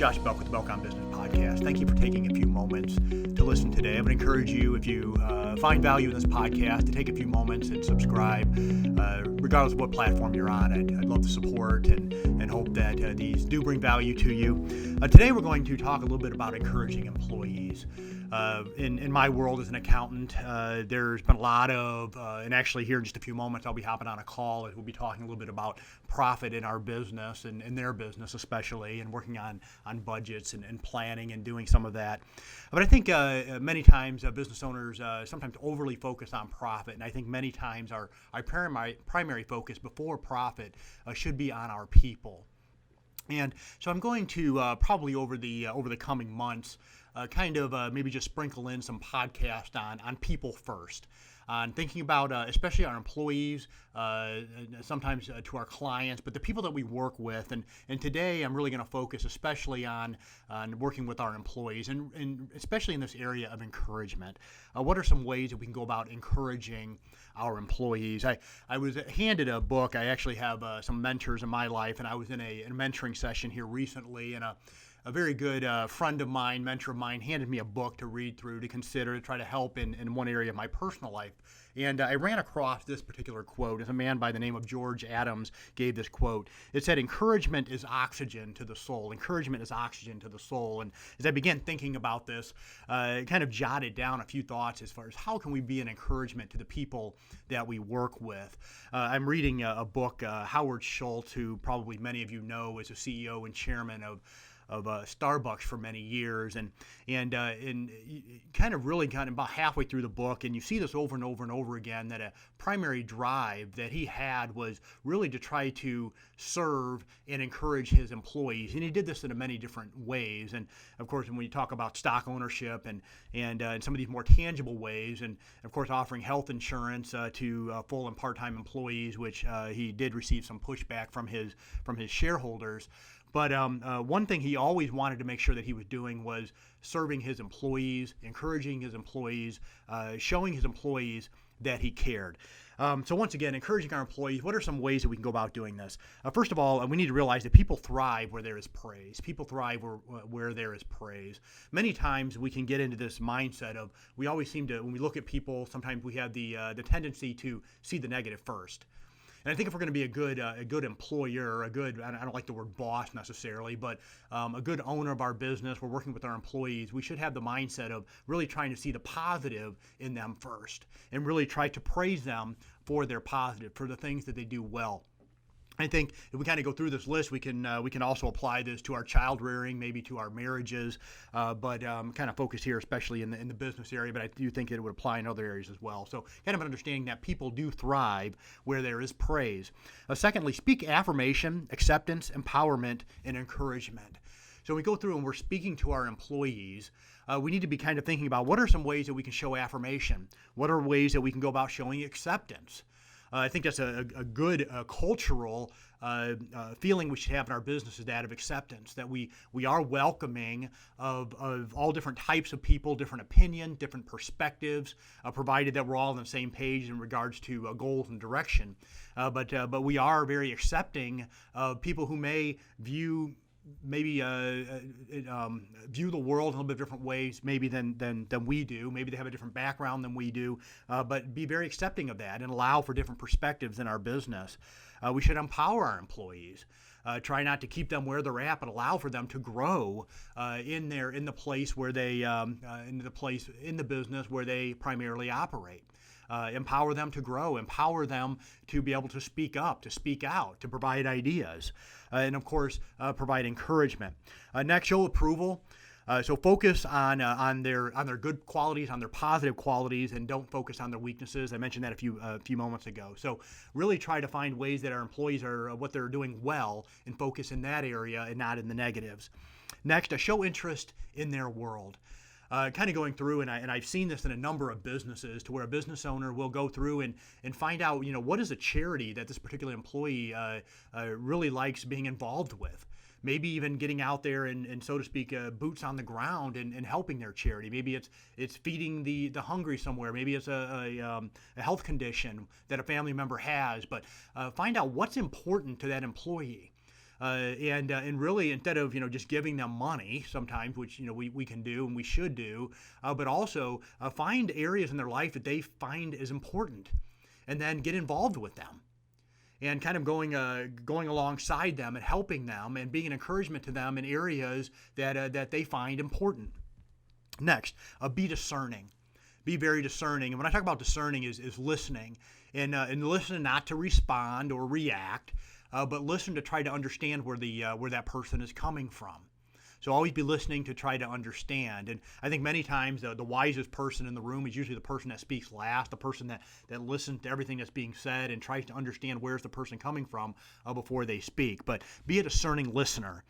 Josh Belk with the Belk on Business podcast. Thank you for taking a few moments to listen today. I would encourage you, if you find value in this podcast, to take a few moments and subscribe, regardless of what platform you're on. I'd love the support and hope that these do bring value to you. Today we're going to talk a little bit about encouraging employees. In my world as an accountant, there's been a lot of, and actually here in just a few moments I'll be hopping on a call and we'll be talking a little bit about profit in our business and in their business especially, and working on budgets and planning and doing some of that. But I think many times business owners sometimes overly focus on profit, and I think many times our primary focus before profit should be on our people. And so I'm going to probably over the coming months maybe just sprinkle in some podcast on people first, on thinking about especially our employees, sometimes to our clients, but the people that we work with. And today I'm really going to focus especially on working with our employees, and especially in this area of encouragement. What are some ways that we can go about encouraging our employees? I was handed a book. I actually have some mentors in my life, and I was in a mentoring session here recently, and a very good friend of mine, mentor of mine, handed me a book to read through, to consider, to try to help in one area of my personal life. And I ran across this particular quote. As a man by the name of George Adams gave this quote. It said, "Encouragement is oxygen to the soul." Encouragement is oxygen to the soul. And as I began thinking about this, kind of jotted down a few thoughts as far as how can we be an encouragement to the people that we work with. I'm reading a book, Howard Schultz, who probably many of you know is a CEO and chairman of Starbucks for many years, and kind of about halfway through the book, and you see this over and over and over again, that a primary drive that he had was really to try to serve and encourage his employees, and he did this in many different ways. And of course, when you talk about stock ownership and some of these more tangible ways, and of course offering health insurance to full and part-time employees, which he did receive some pushback from his shareholders. But one thing he always wanted to make sure that he was doing was serving his employees, encouraging his employees, showing his employees that he cared. So once again, encouraging our employees, what are some ways that we can go about doing this? First of all, we need to realize that people thrive where there is praise. People thrive where there is praise. Many times we can get into this mindset of, we always seem to, when we look at people, sometimes we have the tendency to see the negative first. And I think if we're going to be a good employer, I don't like the word boss necessarily, but a good owner of our business, we're working with our employees, we should have the mindset of really trying to see the positive in them first, and really try to praise them for their positive, for the things that they do well. I think if we kind of go through this list, we can also apply this to our child rearing, maybe to our marriages, but kind of focus here especially in the business area, but I do think it would apply in other areas as well. So kind of understanding that people do thrive where there is praise. Secondly, speak affirmation, acceptance, empowerment, and encouragement. So we go through and we're speaking to our employees. We need to be kind of thinking about what are some ways that we can show affirmation? What are ways that we can go about showing acceptance? I think that's a good cultural feeling we should have in our business, is that of acceptance, that we are welcoming of all different types of people, different opinions, different perspectives, provided that we're all on the same page in regards to goals and direction. But we are very accepting of people who may view the world in a little bit different ways maybe than we do. Maybe they have a different background than we do, but be very accepting of that and allow for different perspectives in our business. We should empower our employees. Try not to keep them where they're at, but allow for them to grow in the place where they in the business where they primarily operate. Empower them to grow, empower them to be able to speak up, to speak out, to provide ideas, and of course, provide encouragement. Next, show approval. So focus on their good qualities, on their positive qualities, and don't focus on their weaknesses. I mentioned that a few moments ago. So really try to find ways that our employees are what they're doing well, and focus in that area and not in the negatives. Next, show interest in their world. Kind of going through, and I've seen this in a number of businesses, to where a business owner will go through and find out, what is a charity that this particular employee really likes being involved with. Maybe even getting out there and so to speak, boots on the ground and helping their charity. Maybe it's feeding the hungry somewhere. Maybe it's a health condition that a family member has. But find out what's important to that employee. and really instead of just giving them money sometimes, which we can do and we should do, but also find areas in their life that they find is important, and then get involved with them, and kind of going alongside them and helping them and being an encouragement to them in areas that they find important. Next, be discerning. Be very discerning. And when I talk about discerning is listening, and listen not to respond or react, but listen to try to understand where that person is coming from. So always be listening to try to understand. And I think many times the wisest person in the room is usually the person that speaks last, the person that listens to everything that's being said and tries to understand where's the person coming from before they speak. But be a discerning listener.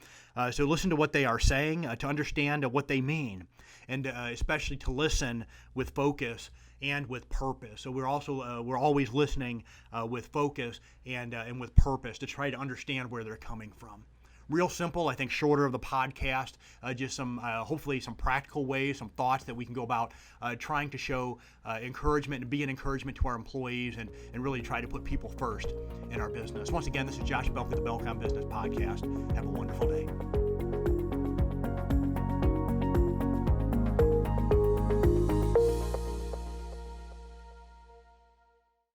So listen to what they are saying, to understand what they mean, and especially to listen with focus and with purpose. So we're always listening with focus and with purpose to try to understand where they're coming from. Real simple, I think shorter of the podcast, just some hopefully some practical ways, some thoughts that we can go about trying to show encouragement and be an encouragement to our employees, and really try to put people first in our business. Once again, this is Josh Belk with the Belk on Business podcast. Have a wonderful day.